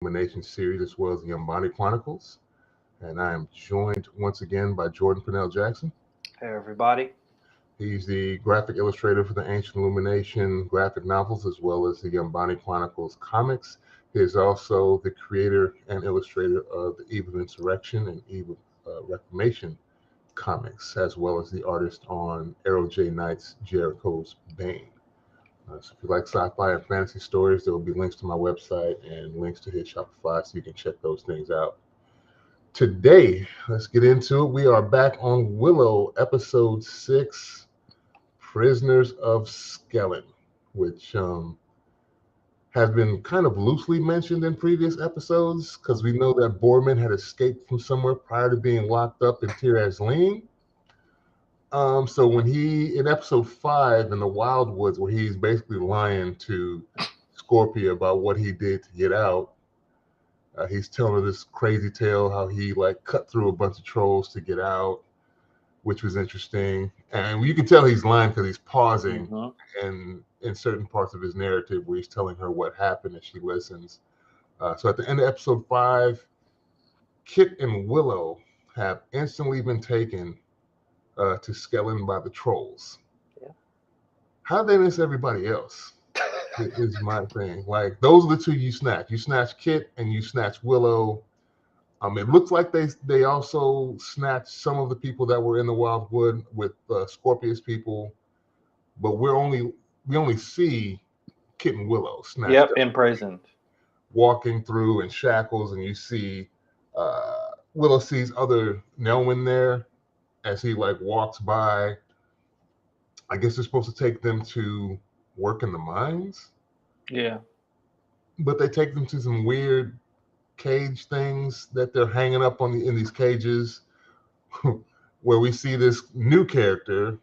Illumination series as well as the Umbani Chronicles. And I am joined once again by Jordan Purnell Jackson. Hey everybody. He's the graphic illustrator for the Ancient Illumination graphic novels as well as the Umbani Chronicles comics. He is also the creator and illustrator of the Evil Insurrection and Evil Reclamation comics, as well as the artist on Arrow J. Knight's Jericho's Bane. So if you like sci-fi and fantasy stories, there will be links to my website and links to his Shopify so you can check those things out. Today, let's get into it. We are back on Willow, episode 6, Prisoners of Skellin, which has been kind of loosely mentioned in previous episodes because we know that Boorman had escaped from somewhere prior to being locked up in Tir Asleen. So when in episode 5 in the Wildwoods, where he's basically lying to Scorpia about what he did to get out, he's telling her this crazy tale how he cut through a bunch of trolls to get out, which was interesting. And you can tell he's lying because he's pausing and in certain parts of his narrative where he's telling her what happened as she listens. So at the end of episode 5, Kit and Willow have instantly been taken to Skellin by the trolls. Yeah. How they miss everybody else is my thing. Like, those are the two you snatch. You snatch Kit and you snatch Willow. It looks like they also snatched some of the people that were in the Wildwood with Scorpius people, but we only see Kit and Willow snatched up, imprisoned, walking through in shackles, and you see Willow sees other Nelwyn there as he walks by. I guess they're supposed to take them to work in the mines. Yeah. But they take them to some weird cage things that they're hanging up in these cages where we see this new character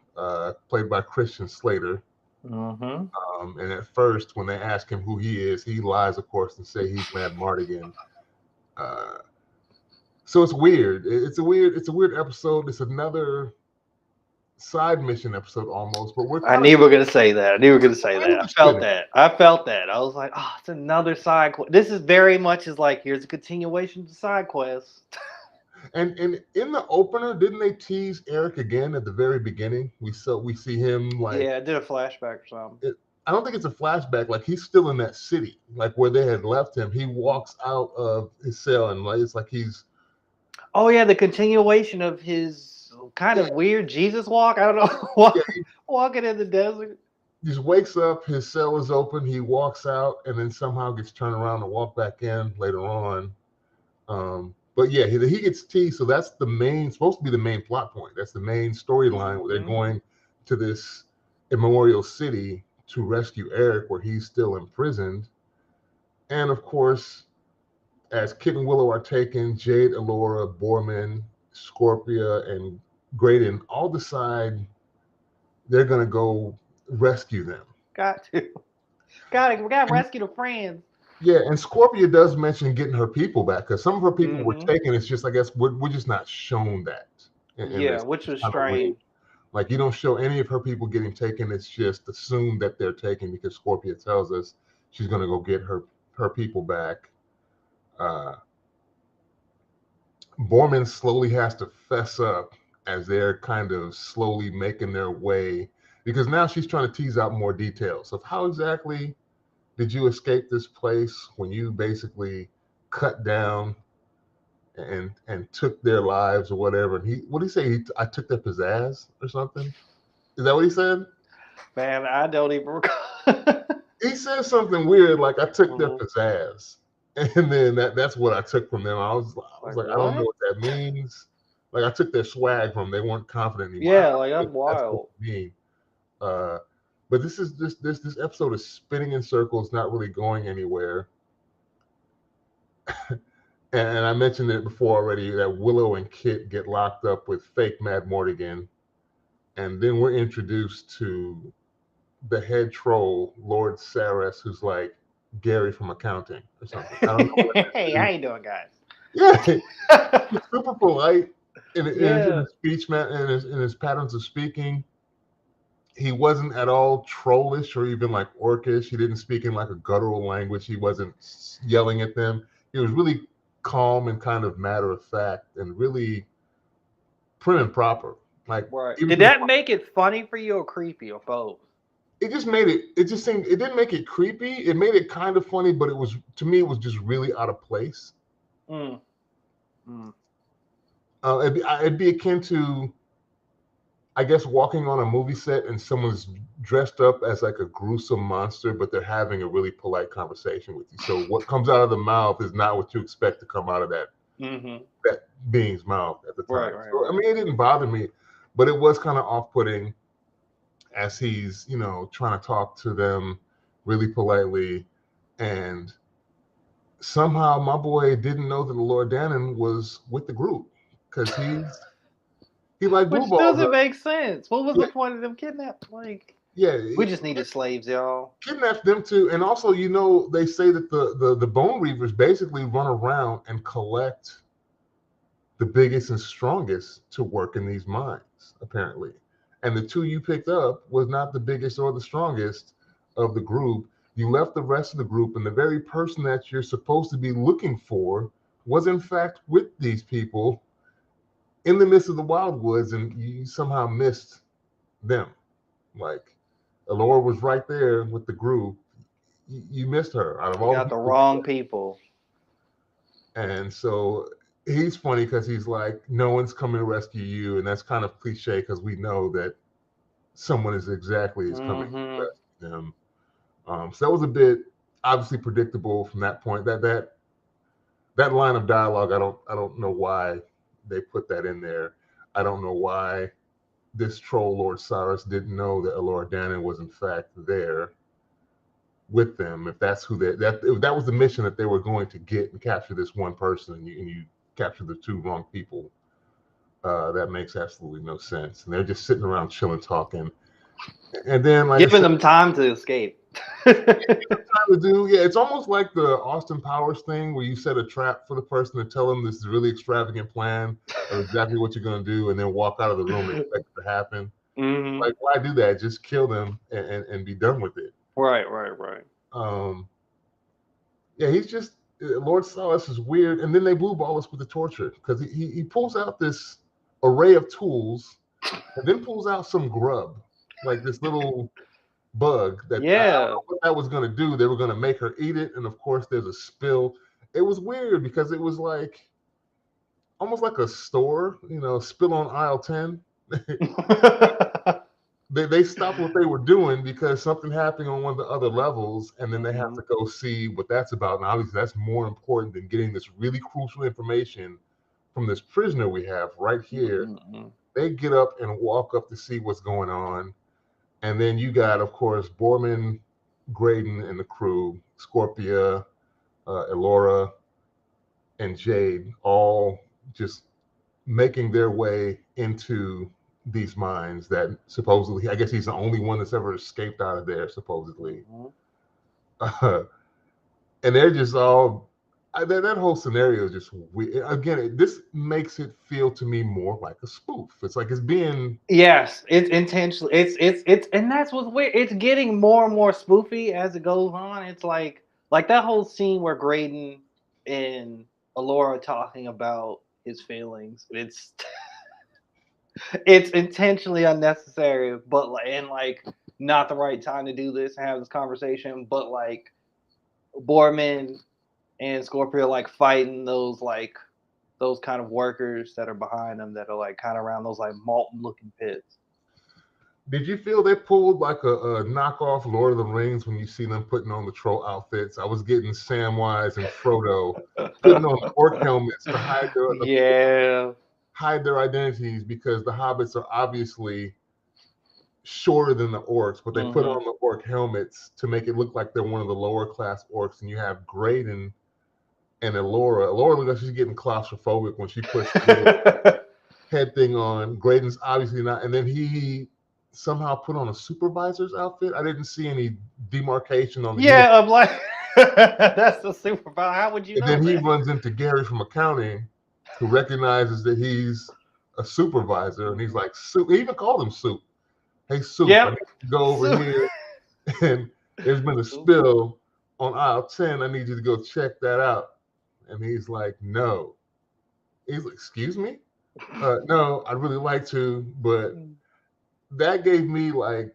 played by Christian Slater. And at first, when they ask him who he is, he lies, of course, and say he's Mad Mardigan. So it's weird. It's a weird episode. It's another side mission episode almost, but I knew we were gonna say that. I felt that. I was like, oh, it's another side quest. This is very much as here's a continuation of the side quest. And in the opener, didn't they tease Eric again at the very beginning? We see him I did a flashback or something. I don't think it's a flashback. He's still in that city, where they had left him. He walks out of his cell and it's like he's. Oh yeah, the continuation of his kind of weird Jesus walk. I don't know, walking in the desert. He just wakes up, his cell is open, he walks out, and then somehow gets turned around and walk back in later on. But yeah, he gets teased, so that's supposed to be the main plot point. That's the main storyline where they're going to this immemorial city to rescue Eric, where he's still imprisoned. And of course, as Kit and Willow are taken, Jade, Allura, Boorman, Scorpia, and Graydon all decide they're going to go rescue them. We got to rescue the friends. Yeah, and Scorpia does mention getting her people back, because some of her people were taken. It's just, I guess, we're just not shown that. Which was strange. You don't show any of her people getting taken. It's just assumed that they're taken because Scorpia tells us she's going to go get her people back. Boorman slowly has to fess up as they're kind of slowly making their way, because now she's trying to tease out more details of how exactly did you escape this place when you basically cut down and took their lives or whatever. And what did he say? I took their pizzazz or something? Is that what he said? Man, I don't even recall. He said something weird like, I took their pizzazz. And then that's what I took from them. I was like, I don't know what that means. I took their swag from them. They weren't confident anymore. Yeah, that's wild. But this episode is spinning in circles, not really going anywhere. And I mentioned it before already that Willow and Kit get locked up with fake Mad Mardigan. And then we're introduced to the head troll, Lord Saras, who's like Gary from accounting or something. I don't know. Hey, how you doing, guys? Yeah, he's super polite in his speech, man, in his patterns of speaking. He wasn't at all trollish or even orcish. He didn't speak in a guttural language. He wasn't yelling at them. It was really calm and kind of matter of fact and really prim and proper. Like, Right. even Did that make it funny for you or creepy or both? it just made it. It just seemed. It didn't make it creepy. It made it kind of funny, but it was, to me, it was just really out of place. Mm. Mm. It'd be akin to, I guess, walking on a movie set and someone's dressed up as like a gruesome monster, but they're having a really polite conversation with you. So what comes out of the mouth is not what you expect to come out of that that being's mouth at the time. Right, So I mean, it didn't bother me, but it was kind of off-putting as he's, trying to talk to them really politely, and somehow my boy didn't know that the Lord Dannon was with the group because he like blue Which balled her. doesn't make sense. What was Yeah. the point of them kidnapping? Like, Yeah, we just needed slaves, y'all. kidnapped them too, and also, they say that the Bone Reavers basically run around and collect the biggest and strongest to work in these mines, apparently. And the two you picked up was not the biggest or the strongest of the group. You left the rest of the group, and the very person that you're supposed to be looking for was in fact with these people in the midst of the wildwoods, and you somehow missed them. Like, Alora was right there with the group. You missed her out of You all got the people. wrong people. And so he's funny because he's like, no one's coming to rescue you. And that's kind of cliche because we know that someone is coming to rescue them. So that was a bit obviously predictable from that point. That line of dialogue, I don't know why they put that in there. I don't know why this troll Lord Cyrus didn't know that Alora Dannon was in fact there with them. If that's if that was the mission that they were going to get and capture this one person, and you capture the two wrong people, that makes absolutely no sense. And they're just sitting around chilling, talking, and then giving them time to escape. It's almost like the Austin Powers thing where you set a trap for the person to tell them this is a really extravagant plan of exactly what you're going to do, and then walk out of the room and expect it to happen. Like, why do that? Just kill them and be done with it. Right. He's just, Lord Cyrus is weird, and then they blue ball us with the torture because he pulls out this array of tools and then pulls out some grub, like this little bug that I don't know what that was going to do. They were going to make her eat it, and of course there's a spill. It was weird because it was like almost like a store, spill on aisle 10. They stopped what they were doing because something happened on one of the other levels, and then they have to go see what that's about. And obviously that's more important than getting this really crucial information from this prisoner we have right here. They get up and walk up to see what's going on. And then you got, of course, Borman, Graydon, and the crew, Scorpia, Elora, and Jade, all just making their way into these mines that supposedly, I guess he's the only one that's ever escaped out of there, supposedly. And they're just all, that whole scenario is just weird. Again, this makes it feel to me more like a spoof. It's like it's being... Yes, it's intentionally. It's and that's what's weird. It's getting more and more spoofy as it goes on. It's like that whole scene where Graydon and Alora talking about his feelings. It's it's intentionally unnecessary, but not the right time to do this and have this conversation. But like Borman and Scorpio fighting those kind of workers that are behind them that are kind of around those molten looking pits. Did you feel they pulled like a knockoff Lord of the Rings when you see them putting on the troll outfits? I was getting Samwise and Frodo putting on the orc helmets to hide their identities, because the hobbits are obviously shorter than the orcs, but they put on the orc helmets to make it look like they're one of the lower class orcs. And you have Graydon and Elora. Elora looks like she's getting claustrophobic when she puts the head thing on. Graydon's obviously not. And then he somehow put on a supervisor's outfit. I didn't see any demarcation on the uniform. I'm like, that's the supervisor. How would you know? And then he runs into Gary from accounting, who recognizes that he's a supervisor, and he's like, Soup. He even called him Soup. Hey, Soup, I need you to go over here, and there's been a spill on aisle 10. I need you to go check that out. And he's like, no. He's like, excuse me? No, I'd really like to, but that gave me like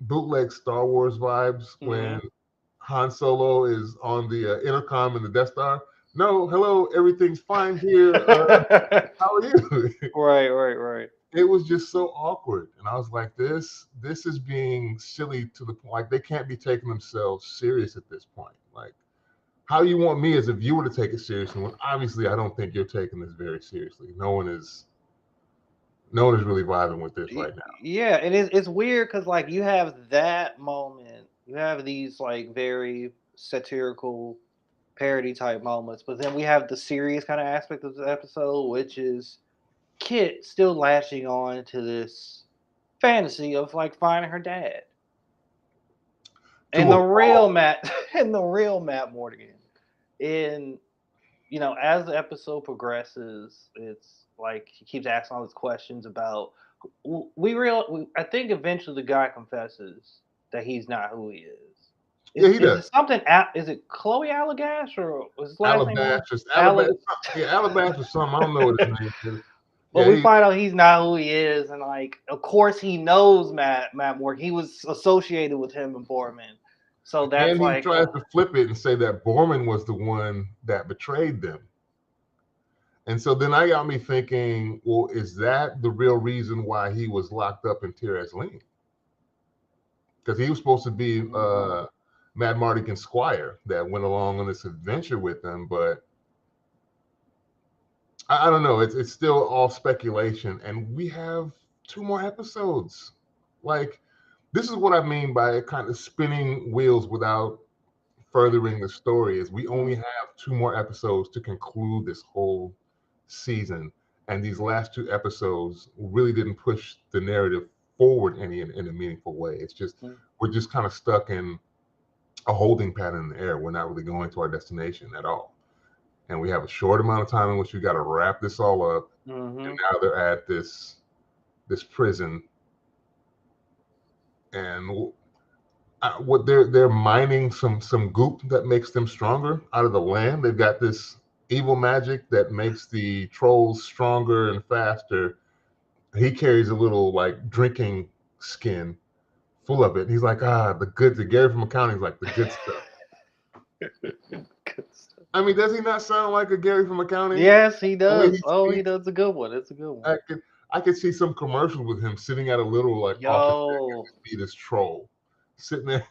bootleg Star Wars vibes when Han Solo is on the intercom in the Death Star. No, hello, everything's fine here. How are you? Right. It was just so awkward, and I was like, this is being silly to the point. Like they can't be taking themselves serious at this point. Like, how you want me as a viewer to take it seriously when obviously I don't think you're taking this very seriously. No one is really vibing with this right now. Yeah, and it's weird because like you have that moment, you have these like very satirical parody type moments, but then we have the serious kind of aspect of the episode, which is Kit still latching on to this fantasy of like finding her dad. And the real Matt and the real Matt Morgan. And you know, as the episode progresses, it's like he keeps asking all these questions about I think eventually the guy confesses that he's not who he is. Yeah, he does. Is it something? Is it Chloe Allagash or was his last name? Alabaster or something. I don't know what his name is. Well, we find out he's not who he is, and like, of course, he knows Matt Morgan. He was associated with him and Borman, so that's and he tries to flip it and say that Borman was the one that betrayed them. And so then I got me thinking, well, is that the real reason why he was locked up in Tir Asleen? Because he was supposed to be Mad Mardigan's squire that went along on this adventure with them, but I don't know. It's still all speculation, and we have 2 more episodes. Like, this is what I mean by kind of spinning wheels without furthering the story. Is we only have 2 more episodes to conclude this whole season, and these last 2 episodes really didn't push the narrative forward in a meaningful way. It's just we're just kind of stuck in a holding pattern in the air. We're not really going to our destination at all. And we have a short amount of time in which we got to wrap this all up. And now they're at this prison, and what they're mining some goop that makes them stronger out of the land. They've got this evil magic that makes the trolls stronger and faster. He carries a little like drinking skin full of it. He's like, the Gary from accounting is like the good stuff. I mean, does he not sound like a Gary from accounting? Yes, he does. He does a good one. It's a good one. I could see some commercial with him sitting at a little like office desk, be this troll sitting there.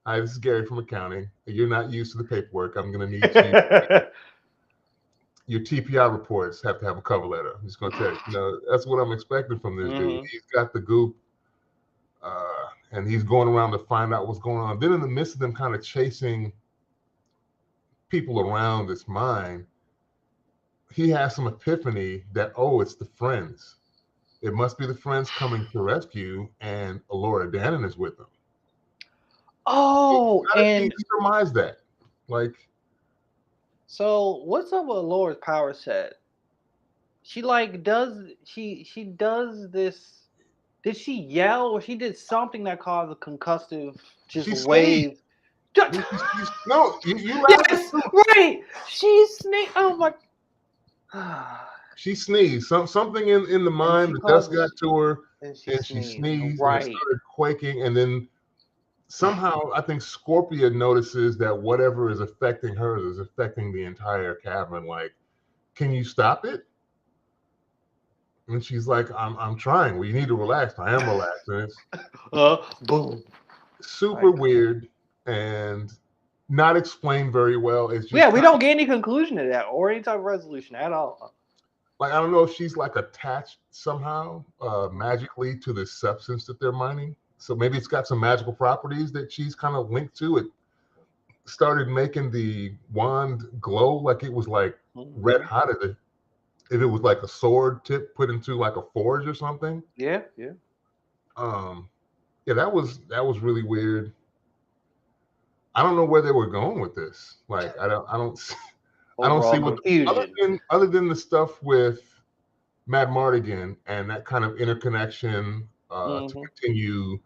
Hi, this is Gary from accounting. You're not used to the paperwork. I'm gonna need you. Your TPI reports have to have a cover letter. I'm just gonna tell you, that's what I'm expecting from this dude. He's got the goop, and he's going around to find out what's going on. Then in the midst of them kind of chasing people around this mine, he has some epiphany that, it's the friends. It must be the friends coming to rescue, and Alora Dannon is with them. And he surmised that. Like, so what's up with Alora's power set? She like does this. Did she yell or she did something that caused a concussive wave? No, you yes, right. She sneezed. Oh my! She sneezed. Something in the mind. The dust got to her, and she sneezed. Right. And started quaking, and then somehow I think Scorpia notices that whatever is affecting her is affecting the entire cabin. Like, can you stop it? And she's like, I'm trying. Well, you need to relax. I am relaxed. And it's boom. Super weird and not explained very well. It's just we don't get any conclusion to that or any type of resolution at all. Like, I don't know if she's like attached somehow magically to this substance that they're mining. So maybe it's got some magical properties that she's kind of linked to. It started making the wand glow like it was like red hot if it was like a sword tip put into like a forge or something. Yeah. That was really weird. I don't know where they were going with this. Like, I don't see what other than the stuff with Mad Mardigan and that kind of interconnection to continue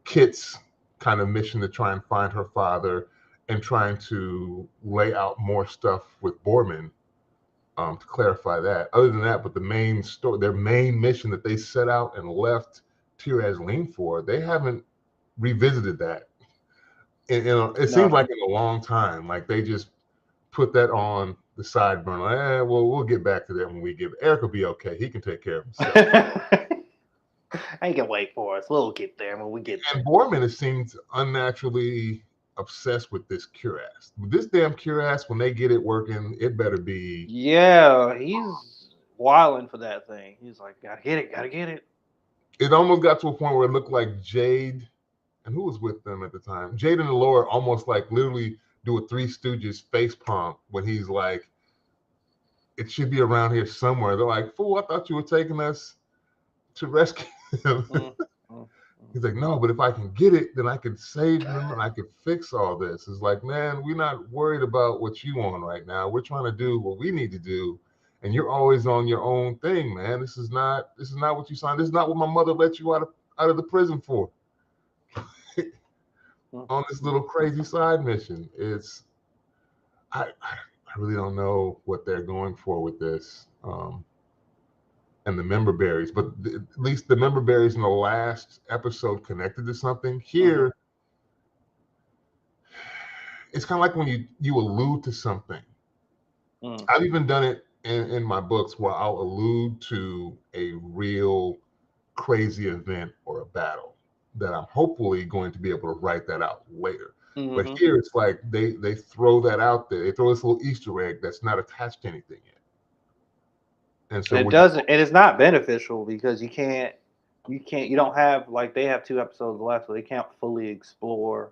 Kit's kind of mission to try and find her father, and trying to lay out more stuff with Borman to clarify that. Other than that, but the main story, their main mission that they set out and left Tiraz Lean for, they haven't revisited that. It seems like in a long time. Like they just put that on the side burner. Well, we'll get back to that when we get. Eric will be okay. He can take care of himself. I can wait for us. We'll get there when we get there. And Borman, it seems unnaturally obsessed with this cuirass. This damn cuirass, when they get it working, it better be. Yeah, he's wilding for that thing. He's like, gotta get it. It almost got to a point where it looked like Jade, and who was with them at the time? Jade and Allura almost like literally do a Three Stooges face palm when he's like, it should be around here somewhere. They're like, fool, I thought you were taking us to rescue him. He's like, no, but if I can get it, then I can save them and I can fix all this. It's like, man, we're not worried about what you want right now. We're trying to do what we need to do. And you're always on your own thing, man. This is not what you signed. This is not what my mother let you out of the prison for. On this little crazy side mission. I really don't know what they're going for with this. And the member berries, but at least the member berries in the last episode connected to something. Here, it's kind of like when you allude to something. I've even done it in my books where I'll allude to a real crazy event or a battle that I'm hopefully going to be able to write that out later. But here it's like they throw that out there. They throw this little Easter egg that's not attached to anything yet. And so it doesn't, and it's not beneficial because you don't have, like, they have 2 episodes left, so they can't fully explore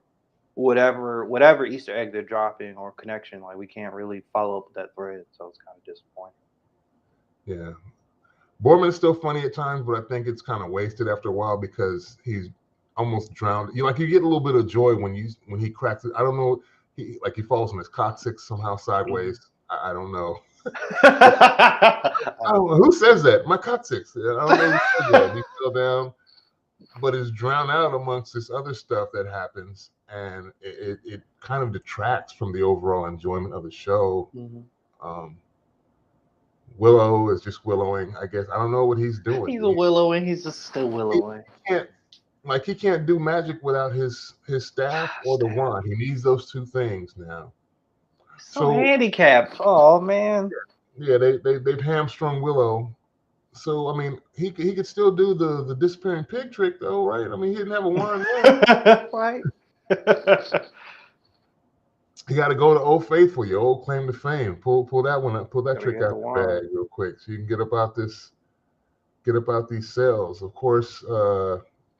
whatever Easter egg they're dropping or connection. Like, we can't really follow up with that thread, so it's kind of disappointing. Yeah. Borman is still funny at times, but I think it's kind of wasted after a while because he's almost drowned. You get a little bit of joy when he cracks it. I don't know, he falls on his coccyx somehow sideways. I don't know. I don't know who says that. My coccyx. I don't know who says that. He fell down, but it's drowned out amongst this other stuff that happens, and it kind of detracts from the overall enjoyment of the show. Willow is just willowing, I guess. I don't know what he's doing. He's willowing. He's just still willowing. He can't do magic without his staff or the wand. He needs those 2 things now. So handicapped. Oh man. Yeah, they've hamstrung Willow. So I mean, he could still do the disappearing pig trick though, right? I mean, he didn't have a wand there. Right. You got to go to Old Faithful, your old claim to fame. Pull that one up. Pull that trick out the bag real quick, so you can get up out these cells. Of course,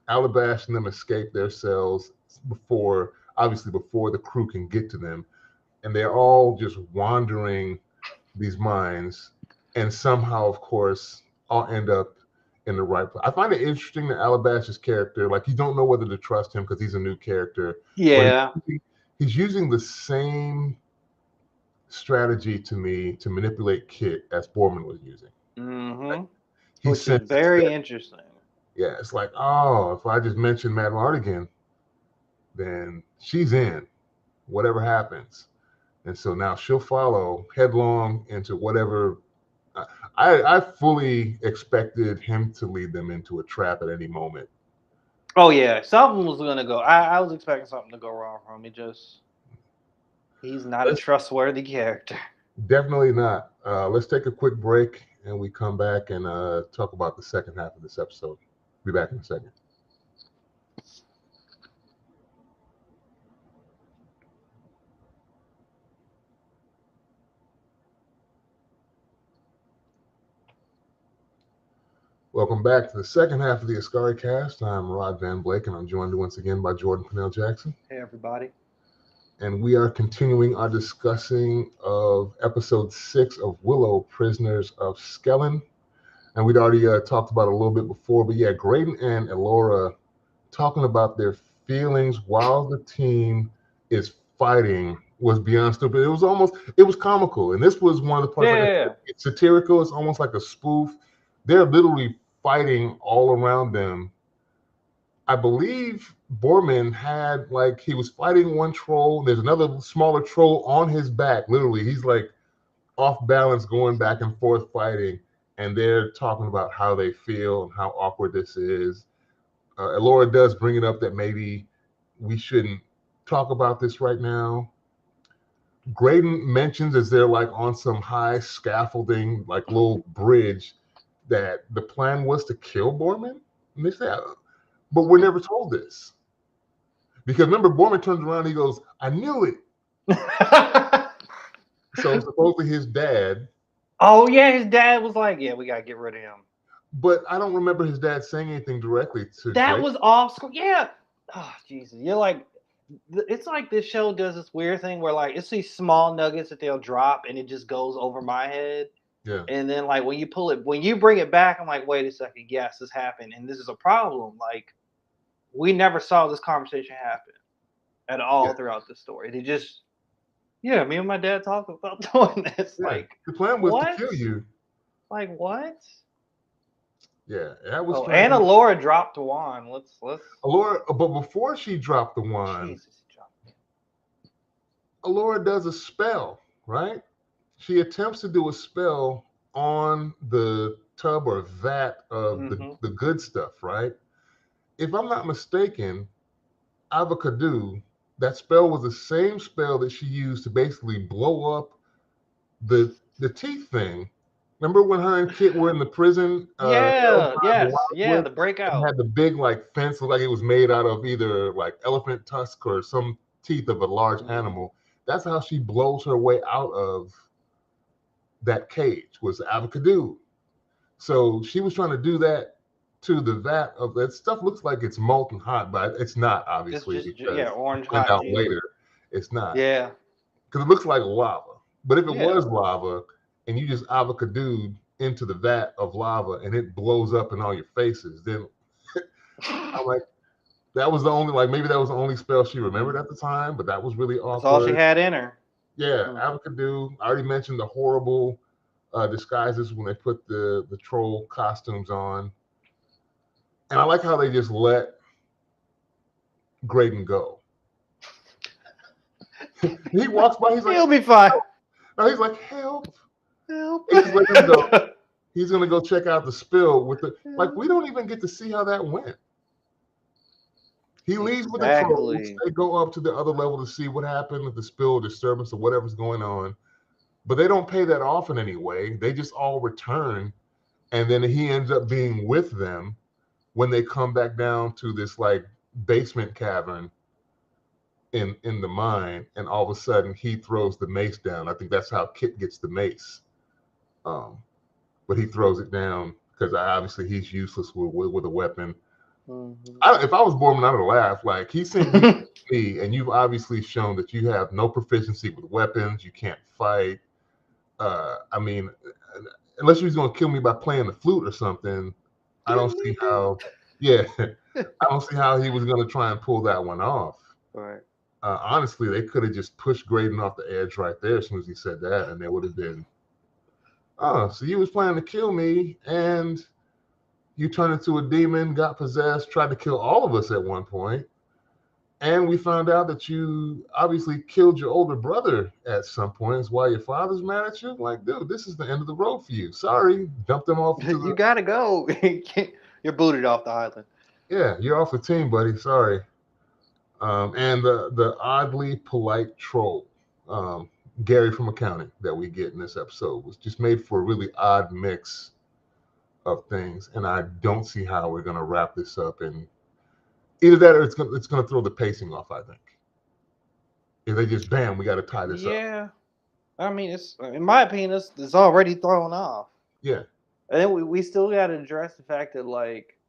Alabash and them escape their cells before the crew can get to them. And they're all just wandering these mines, and somehow, of course, all end up in the right place. I find it interesting that Alabash's character, like, you don't know whether to trust him because he's a new character. Yeah. He's using the same strategy to me to manipulate Kit as Borman was using. Which is very interesting. Yeah, it's like, oh, if I just mention Mad Mardigan, then she's in, whatever happens. And so now she'll follow headlong into whatever. I fully expected him to lead them into a trap at any moment. Oh yeah, something was gonna go. I was expecting something to go wrong from him. He's not a trustworthy character. Definitely not. Let's take a quick break, and we come back and talk about the second half of this episode. Be back in a second. Welcome back to the second half of the Askari Cast. I'm Rod Van Blake, and I'm joined once again by Jordan Purnell Jackson. Hey, everybody. And we are continuing our discussing of episode 6 of Willow, Prisoners of Skellin. And we'd already talked about it a little bit before, but yeah, Graydon and Allura talking about their feelings while the team is fighting was beyond stupid. It was comical. And this was one of the parts, it's satirical. It's almost like a spoof. They're literally fighting all around them. I believe Borman had like he was fighting one troll. There's another smaller troll on his back. Literally, he's like off balance, going back and forth fighting, and they're talking about how they feel and how awkward this is. Elora does bring it up that maybe we shouldn't talk about this right now. Graydon mentions as they're like on some high scaffolding, like little bridge, that the plan was to kill Borman. And they say, but we're never told this. Because remember, Borman turns around and he goes, I knew it. So supposedly his dad. Oh, yeah, his dad was like, yeah, we got to get rid of him. But I don't remember his dad saying anything directly to That Drake. was off screen. Yeah. Oh, Jesus. You're like, it's like this show does this weird thing where like it's these small nuggets that they'll drop and it just goes over my head. Yeah. And then like when you bring it back, I'm like, wait a second, yes, this happened, and this is a problem. Like we never saw this conversation happen at all throughout the story. They just, yeah, me and my dad talked about doing this. Yeah. Like the plan was to kill you. Like what? Yeah, that was. And Elora dropped the wand. Let's. Elora, but before she dropped the wand, Elora does a spell, right? She attempts to do a spell on the tub or vat of the good stuff, right? If I'm not mistaken, Avocado, that spell was the same spell that she used to basically blow up the teeth thing. Remember when her and Kit were in the prison? The breakout. Had the big like fence, looked like it was made out of either like elephant tusk or some teeth of a large animal. That's how she blows her way out of that cage, was Avocado. So she was trying to do that to the vat of that stuff. Looks like it's molten hot, but it's not, obviously. It's just, orange hot. Out later, it's not. Yeah, because it looks like lava. But if it was lava, and you just avocado into the vat of lava and it blows up in all your faces, then I'm like, that was the only, like, maybe that was the only spell she remembered at the time, but that was really awkward. That's all she had in her. Yeah, avocado. I already mentioned the horrible disguises when they put the troll costumes on. And I like how they just let Graydon go. He walks by, he's like, he'll be fine. No, he's like, help. He's let him go. He's gonna go check out the spill with the like. We don't even get to see how that went. He leaves with the trolls. They go up to the other level to see what happened with the spill, disturbance, or whatever's going on. But they don't pay that off in any way. They just all return, and then he ends up being with them when they come back down to this like basement cavern in the mine, and all of a sudden he throws the mace down. I think that's how Kit gets the mace. But he throws it down because obviously he's useless with a weapon. If I was Borman, I'd have laughed. Like, he sent me, and you've obviously shown that you have no proficiency with weapons. You can't fight. I mean, unless you was gonna kill me by playing the flute or something, I don't see how. Yeah, I don't see how he was gonna try and pull that one off. Right. Honestly, they could have just pushed Graydon off the edge right there as soon as he said that, and there would have been, oh, so you was planning to kill me, and you turned into a demon, got possessed, tried to kill all of us at one point, and we found out that you obviously killed your older brother at some point. That's why your father's mad at you. Like, dude, this is the end of the road for you. Sorry, dumped them off. You gotta go. You're booted off the island. Yeah, you're off the team, buddy. Sorry. And the oddly polite troll, Gary from accounting, that we get in this episode was just made for a really odd mix of things, and I don't see how we're gonna wrap this up. And either that, or it's gonna throw the pacing off. I think if they just bam, we got to tie this up. Yeah, I mean, it's, in my opinion, it's already thrown off. Yeah, and then we still got to address the fact that, like,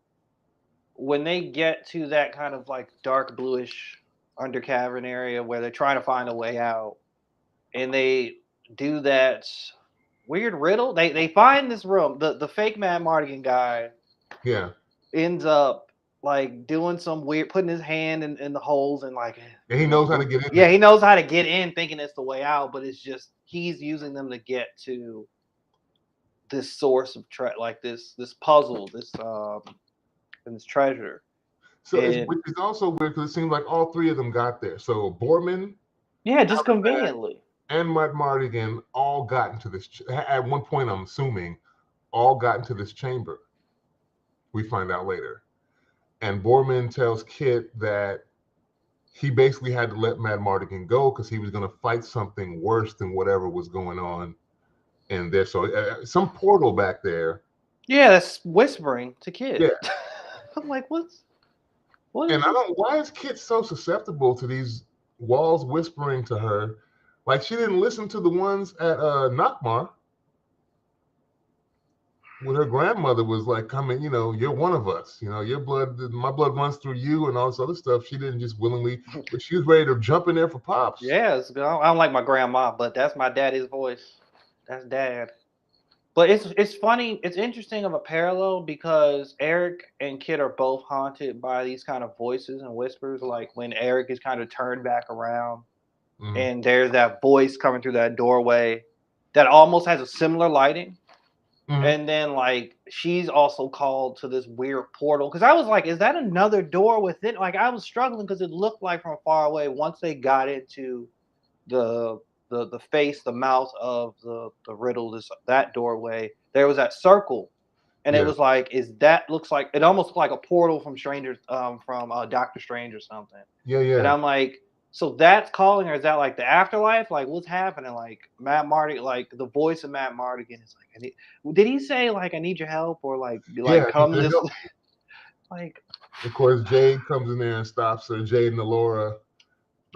when they get to that kind of like dark bluish under cavern area where they're trying to find a way out, and they do that weird riddle, they find this room. The fake Mad Mardigan guy, ends up like doing some weird, putting his hand in the holes and like. And he knows how to get in. Yeah, he knows how to get in, thinking it's the way out, but it's just he's using them to get to this source of like this puzzle, this treasure. So which is also weird because it seems like all three of them got there. So Borman, yeah, just conveniently, and Mardigan all got into this. At one point, I'm assuming, all got into this chamber. We find out later. And Borman tells Kit that he basically had to let Mad Mardigan go because he was going to fight something worse than whatever was going on in there. So some portal back there. Yeah, that's whispering to Kit. Yeah. I'm like, what is and I don't. Why is Kit so susceptible to these walls whispering to her? Like she didn't listen to the ones at Nakmar. When her grandmother was like, coming, you're one of us, your blood, my blood runs through you and all this other stuff. She didn't just willingly, but she was ready to jump in there for Pops. Yes, I don't like my grandma, but that's my daddy's voice. That's Dad. But it's funny, it's interesting of a parallel because Eric and Kit are both haunted by these kind of voices and whispers, like when Eric is kind of turned back around and there's that voice coming through that doorway that almost has a similar lighting. And then like she's also called to this weird portal because I was like, is that another door within? Like I was struggling because it looked like from far away. Once they got into the face, the mouth of the riddle, that doorway, there was that circle, and it was like, looks like it almost looked like a portal from Doctor Strange or something. Yeah. And I'm like, so that's calling, or is that like the afterlife? Like, what's happening? Like Matt Mardigan, like the voice of Matt Mardigan is like, did he say like I need your help or like come this? Like, of course, Jade comes in there and stops her. Jade and Alora.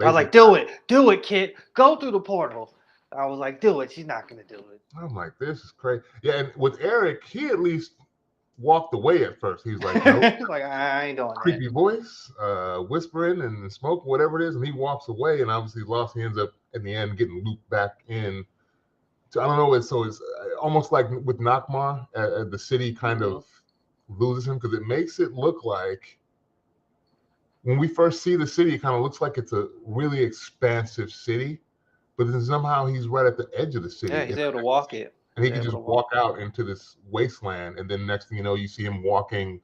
I was like, do it, kid. Go through the portal. I was like, do it. She's not gonna do it. I'm like, this is crazy. Yeah, and with Eric, he at least walked away at first. He was like, nope. He's like, I ain't doing creepy that. Voice, whispering and smoke, whatever it is, and he walks away. And obviously, lost. He ends up in the end getting looped back in. I don't know. It's almost like with Nakmar, the city kind of loses him because it makes it look like when we first see the city, it kind of looks like it's a really expansive city, but then somehow he's right at the edge of the city. Yeah, he's able to walk it. And he can just walk out into this wasteland, and then next thing you know, you see him walking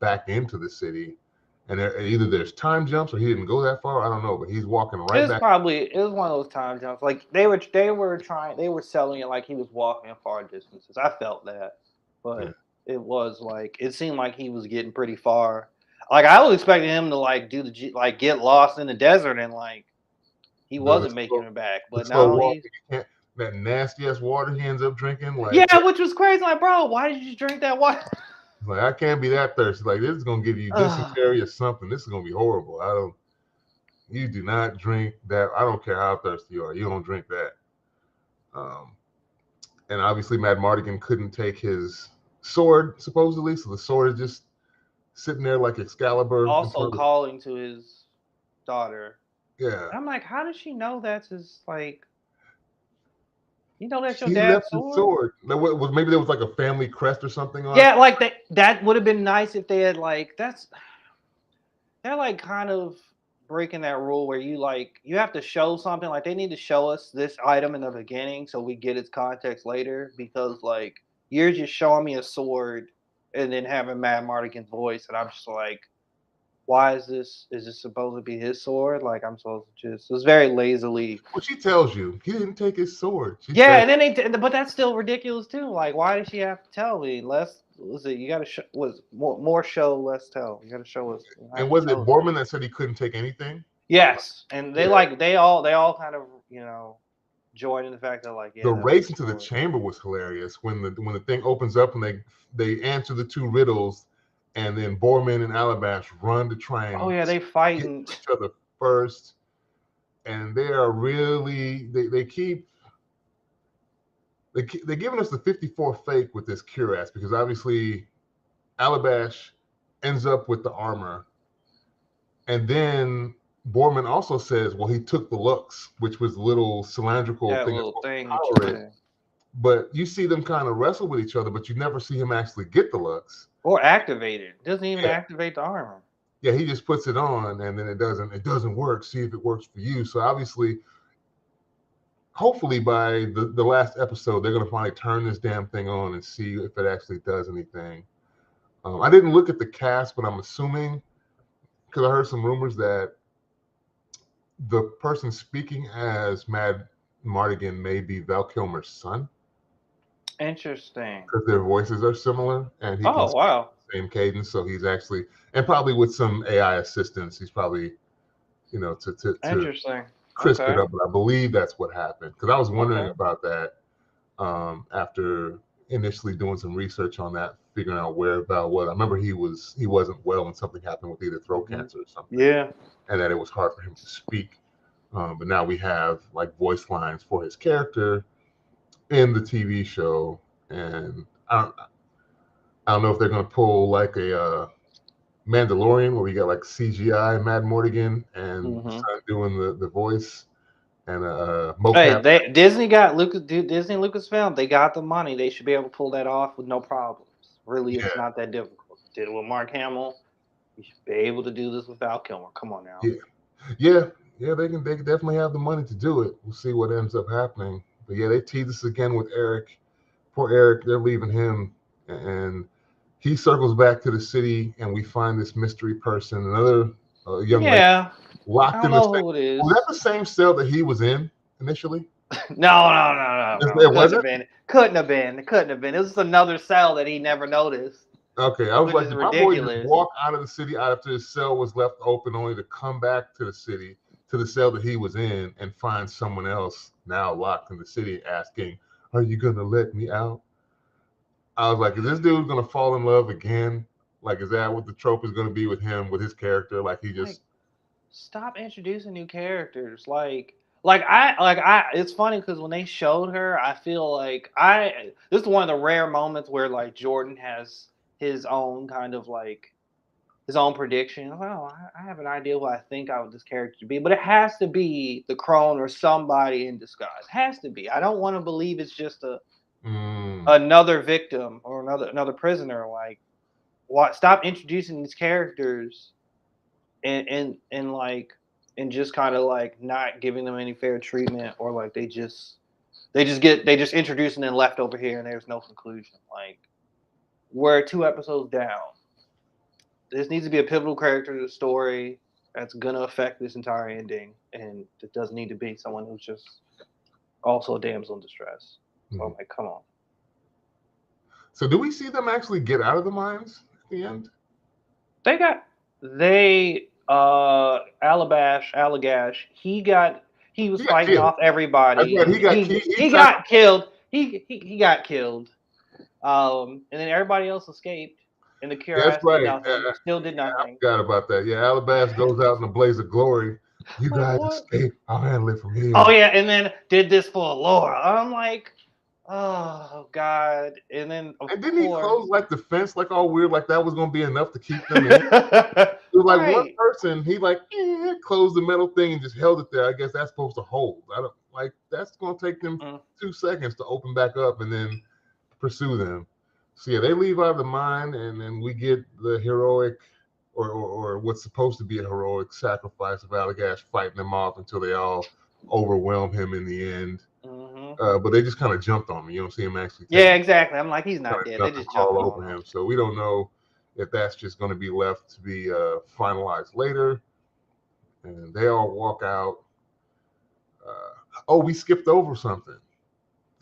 back into the city. And either there's time jumps or he didn't go that far. I don't know, but he's walking right back. It was one of those time jumps. Like they were selling it like he was walking far distances. I felt that, but it was like it seemed like he was getting pretty far. Like I was expecting him to like get lost in the desert and like he wasn't making it back. But now that nasty ass water he ends up drinking. Like which was crazy. Like, bro, why did you drink that water? Like I can't be that thirsty. Like this is gonna give you dysentery or something. This is gonna be horrible. You do not drink that. I don't care how thirsty you are. You don't drink that. And obviously, Mad Mardigan couldn't take his sword supposedly, so the sword is just sitting there like Excalibur. Also calling to his daughter. Yeah. I'm like, how does she know that's his like? You know that's your dad's sword? Maybe there was like a family crest or something on. Yeah, like that would have been nice if they had like they're like kind of breaking that rule where you have to show something. Like they need to show us this item in the beginning so we get its context later because like you're just showing me a sword and then having Mad Mardigan's voice and I'm just like, why is this supposed to be his sword? Like I'm supposed to it was very lazily. Well, she tells you he didn't take his sword. And then but that's still ridiculous too. Like, why did she have to tell me? You got to show more show, less tell. You got to show us. And was it Borman that said he couldn't take anything? Yes, and they all kind of joined in the fact that like the race into the chamber was hilarious when the thing opens up and they answer the two riddles. And then Borman and Alabash run to try and they fighting each other first, and they are really they're giving us the 54 fake with this cuirass because obviously Alabash ends up with the armor, and then Borman also says, well, he took the looks, which was a little cylindrical thing. But you see them kind of wrestle with each other, but you never see him actually get the looks. Or activate it. Doesn't even activate the armor. Yeah, he just puts it on and then it doesn't work. See if it works for you. So obviously, hopefully by the last episode, they're gonna finally turn this damn thing on and see if it actually does anything. I didn't look at the cast, but I'm assuming because I heard some rumors that the person speaking as Mad Mardigan may be Val Kilmer's son. Interesting. Because their voices are similar, and he can Oh, wow. the same cadence. So he's actually, and probably with some AI assistance, he's probably, to Interesting. crisp Okay. it up. But I believe that's what happened. Because I was wondering Okay. about that after initially doing some research on that, figuring out where Val was. I remember he wasn't well, and something happened with either throat cancer or something. Yeah. And that it was hard for him to speak. But now we have like voice lines for his character in the TV show, and I don't know if they're gonna pull like a Mandalorian where we got like CGI Mad Mordigan and son doing the voice and mocap. Hey, Disney got Disney Lucasfilm. They got the money. They should be able to pull that off with no problems. Really, it's not that difficult. Did it with Mark Hamill. You should be able to do this with Val Kilmer. Come on now. Yeah. They can definitely have the money to do it. We'll see what ends up happening. But yeah, they tease us again with Eric. Poor Eric, they're leaving him, and he circles back to the city, and we find this mystery person, another young lady, locked in the cell. Who it is. Was that the same cell that he was in initially? No. It wasn't? Couldn't have been. It couldn't have been. It was another cell that he never noticed. Okay, I was like, my boy just walk out of the city after his cell was left open, only to come back to the city, to the cell that he was in, and find someone else now locked in the city asking, "Are you gonna let me out?" I was like, is this dude gonna fall in love again? Like, is that what the trope is gonna be with him, with his character? Like, he just stop introducing new characters. I it's funny because when they showed her, I feel like this is one of the rare moments where like Jordan has his own kind of like his own prediction. Well, I have an idea what I think this character to be, but it has to be the Crone or somebody in disguise. Has to be. I don't want to believe it's just another victim or another prisoner. Like, what? Stop introducing these characters and just kind of like not giving them any fair treatment, or like they just introduced and then left over here and there's no conclusion. Like, we're 2 episodes down. This needs to be a pivotal character to the story that's gonna affect this entire ending, and it doesn't need to be someone who's just also a damsel in distress. So I'm like, come on. So do we see them actually get out of the mines at the end? Allagash, he was fighting off everybody. He got killed. He got killed. And then everybody else escaped. And the cure still did nothing. I forgot about that. Yeah, Allagash goes out in a blaze of glory. You guys escape. I'll handle it from here. Oh yeah, and then did this for Laura. I'm like, oh God. And then didn't he close like the fence like all weird, like that was gonna be enough to keep them in? It was like one person, he like closed the metal thing and just held it there. I guess that's supposed to hold. I don't like that's gonna take them 2 seconds to open back up and then pursue them. So yeah, they leave out of the mine, and then we get the heroic or what's supposed to be a heroic sacrifice of Allagash fighting them off until they all overwhelm him in the end. But they just kind of jumped on me. You don't see him actually. Yeah, exactly. I'm like, he's not dead. They just jumped over him. So we don't know if that's just going to be left to be finalized later. And they all walk out. We skipped over something.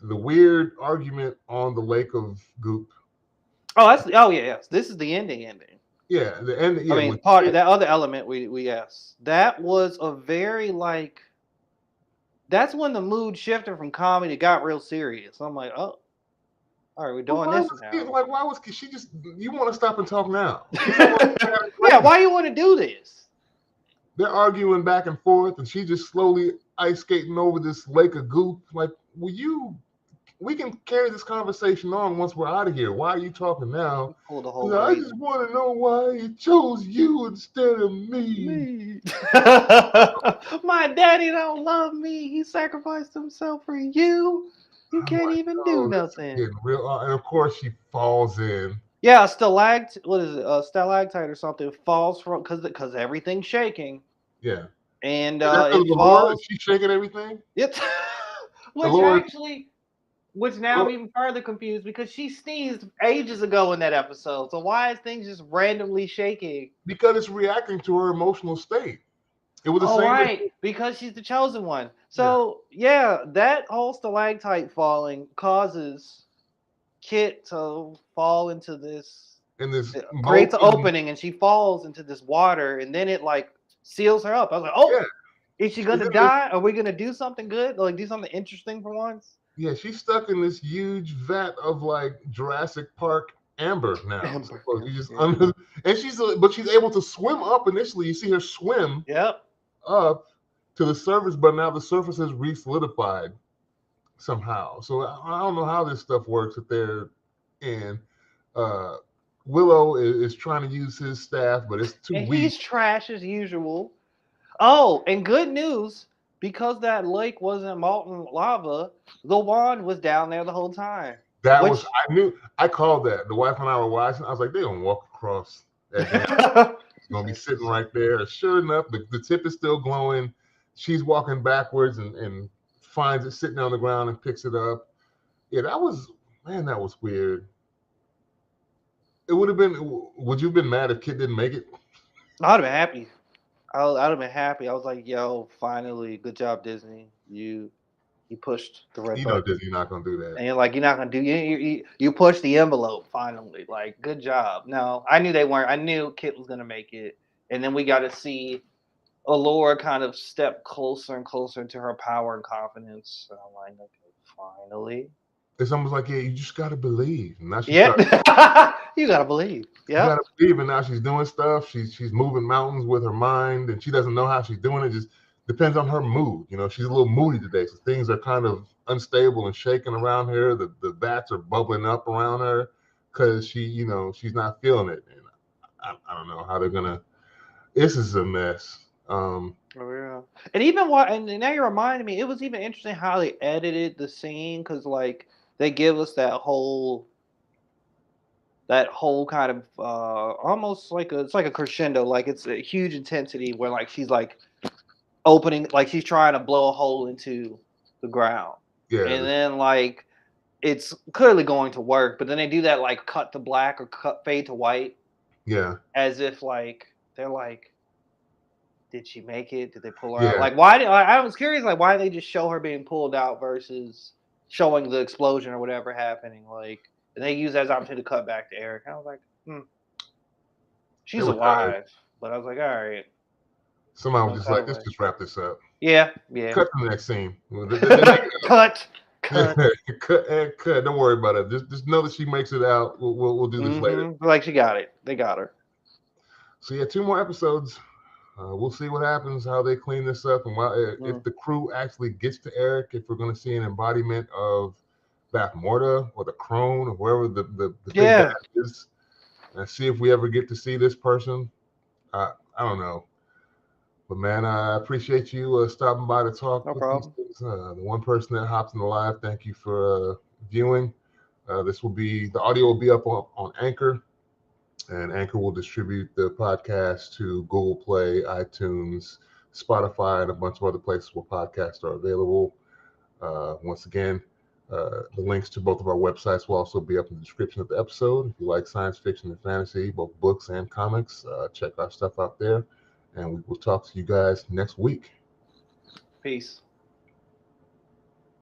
The weird argument on the lake of goop. Yes. This is the ending. Yeah, the end. Yeah, I mean, part of that other element we yes. That was a very like. That's when the mood shifted from comedy got real serious. I'm like, oh, all right, we're doing this now. Like, why was she just? You want to stop and talk now? Yeah, why you want to do this? They're arguing back and forth, and she just slowly ice skating over this lake of goop. Like, we can carry this conversation on once we're out of here. Why are you talking now? I just want to know why he chose you instead of me. My daddy don't love me. He sacrificed himself for you. You can't even do nothing. And of course, she falls in. Yeah, a stalactite or something falls from because everything's shaking. Yeah. And it falls. She's shaking everything. Which actually. Which now I'm even further confused because she sneezed ages ago in that episode. So why is things just randomly shaking? Because it's reacting to her emotional state. It was the Oh, same. right, because she's the chosen one. So yeah, that whole stalactite falling causes Kit to fall into this. In this Creates an molten, opening, and she falls into this water, and then it like seals her up. I was like, oh, is she gonna die? Are we gonna do something good? Like do something interesting for once? Yeah, she's stuck in this huge vat of like Jurassic Park amber now. Amber, So you just under, and but she's able to swim up initially. You see her swim up to the surface, but now the surface has re-solidified somehow. So I don't know how this stuff works that they're in. Willow is trying to use his staff, but it's too weak. He's trash as usual. Oh, and good news, because that lake wasn't molten lava, the wand was down there the whole time. I called that. The wife and I were watching. I was like, they're gonna walk across that damn. It's gonna be sitting right there. Sure enough, the tip is still glowing. She's walking backwards and finds it sitting on the ground and picks it up. Yeah, that was weird. It would have been. Would you have been mad if Kit didn't make it? I'd have been happy. I'd have been happy. I was like, yo, finally, good job, Disney. You pushed the red button. Disney's not gonna do that. And you're like, you're not gonna do you pushed the envelope finally. Like, good job. No, I knew they weren't. I knew Kit was gonna make it. And then we got to see Allura kind of step closer and closer into her power and confidence. And I'm like, okay, finally. It's almost like, yeah, you just gotta believe. And now you gotta believe. Yeah. You gotta believe, and now she's doing stuff. She's moving mountains with her mind, and she doesn't know how she's doing it. Just depends on her mood. She's a little moody today, so things are kind of unstable and shaking around her. The bats are bubbling up around her because she's not feeling it. And I don't know how they're gonna. This is a mess. Oh, yeah. And even and now you reminded me, it was even interesting how they edited the scene because like they give us that whole kind of almost like it's like a crescendo, like it's a huge intensity where like she's like opening, like she's trying to blow a hole into the ground. Yeah. And then like it's clearly going to work, but then they do that like cut to black or fade to white. Yeah. As if like they're like, did she make it? Did they pull her out? Like, why? I was curious, like, why they just show her being pulled out versus showing the explosion or whatever happening? Like, and they use that as an opportunity to cut back to Eric. I was like, she's alive. But I was like, all right. Somehow was just like, let's just wrap this up. Yeah. Cut to the next scene. Cut. Cut. Don't worry about it. Just know that she makes it out. We'll do this later. Like she got it. They got her. So yeah, 2 more episodes. We'll see what happens, how they clean this up, and if the crew actually gets to Eric, if we're going to see an embodiment of Bath Morta or the Crone or wherever the big guy is, and see if we ever get to see this person. I don't know. But man, I appreciate you stopping by to talk. No problem. The one person that hops in the live, thank you for viewing. The audio will be up on Anchor. And Anchor will distribute the podcast to Google Play, iTunes, Spotify, and a bunch of other places where podcasts are available. Once again, the links to both of our websites will also be up in the description of the episode. If you like science fiction and fantasy, both books and comics, check our stuff out there. And we will talk to you guys next week. Peace.